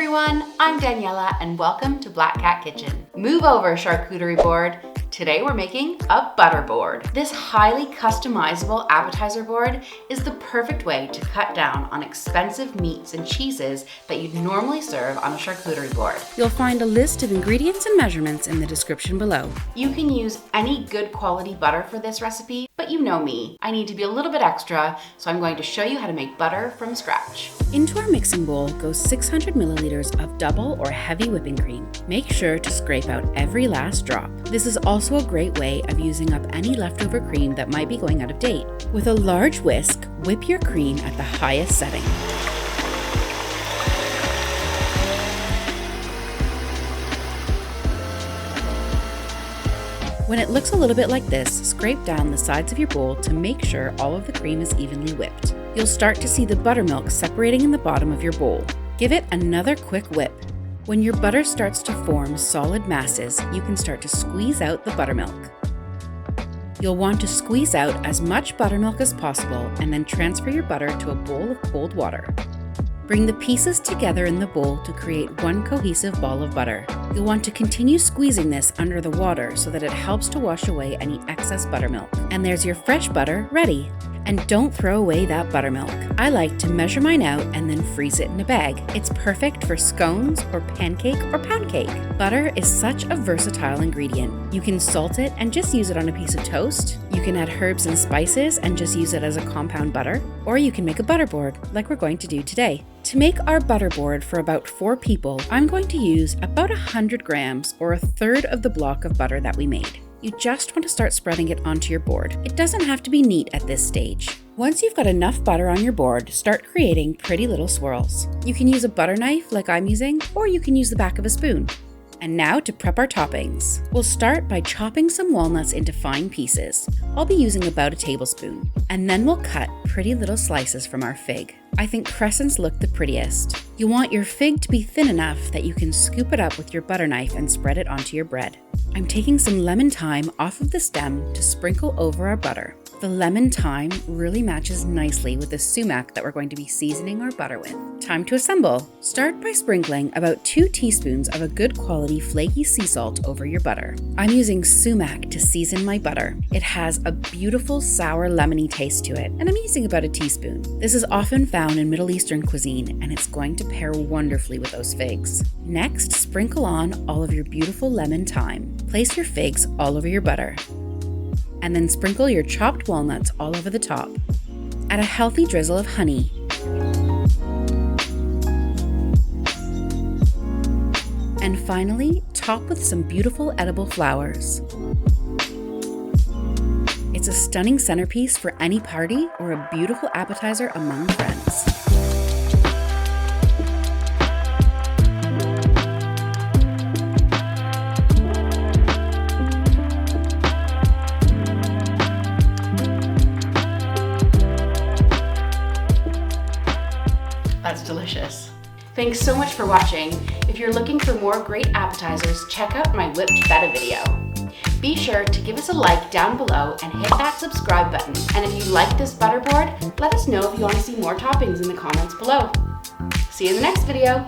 everyone, I'm Daniela and welcome to Black Cat Kitchen. Move over, charcuterie board. Today we're making a butterboard. This highly customizable appetizer board is the perfect way to cut down on expensive meats and cheeses that you'd normally serve on a charcuterie board. You'll find a list of ingredients and measurements in the description below. You can use any good quality butter for this recipe, but you know me, I need to be a little bit extra, so I'm going to show you how to make butter from scratch. Into our mixing bowl goes 600 milliliters of double or heavy whipping cream. Make sure to scrape out every last drop. This is also a great way of using up any leftover cream that might be going out of date. With a large whisk, whip your cream at the highest setting. When it looks a little bit like this, scrape down the sides of your bowl to make sure all of the cream is evenly whipped. You'll start to see the buttermilk separating in the bottom of your bowl. Give it another quick whip. When your butter starts to form solid masses, you can start to squeeze out the buttermilk. You'll want to squeeze out as much buttermilk as possible and then transfer your butter to a bowl of cold water. Bring the pieces together in the bowl to create one cohesive ball of butter. You'll want to continue squeezing this under the water so that it helps to wash away any excess buttermilk. And there's your fresh butter ready. And don't throw away that buttermilk. I like to measure mine out and then freeze it in a bag. It's perfect for scones or pancake or pound cake. Butter is such a versatile ingredient. You can salt it and just use it on a piece of toast. You can add herbs and spices and just use it as a compound butter. Or you can make a butterboard like we're going to do today. To make our butterboard for about 4 people, I'm going to use about 100 grams or a third of the block of butter that we made. You just want to start spreading it onto your board. It doesn't have to be neat at this stage. Once you've got enough butter on your board, start creating pretty little swirls. You can use a butter knife like I'm using, or you can use the back of a spoon. And now to prep our toppings. We'll start by chopping some walnuts into fine pieces. I'll be using about a tablespoon. And then we'll cut pretty little slices from our fig. I think crescents look the prettiest. You want your fig to be thin enough that you can scoop it up with your butter knife and spread it onto your bread. I'm taking some lemon thyme off of the stem to sprinkle over our butter. The lemon thyme really matches nicely with the sumac that we're going to be seasoning our butter with. Time to assemble. Start by sprinkling about 2 teaspoons of a good quality flaky sea salt over your butter. I'm using sumac to season my butter. It has a beautiful sour lemony taste to it, and I'm using about a teaspoon. This is often found in Middle Eastern cuisine, and it's going to pair wonderfully with those figs. Next, sprinkle on all of your beautiful lemon thyme. Place your figs all over your butter. And then sprinkle your chopped walnuts all over the top. Add a healthy drizzle of honey. And finally, top with some beautiful edible flowers. It's a stunning centerpiece for any party or a beautiful appetizer among friends. That's delicious. Thanks so much for watching. If you're looking for more great appetizers, check out my whipped feta video. Be sure to give us a like down below and hit that subscribe button. And if you like this butterboard, let us know if you want to see more toppings in the comments below. See you in the next video.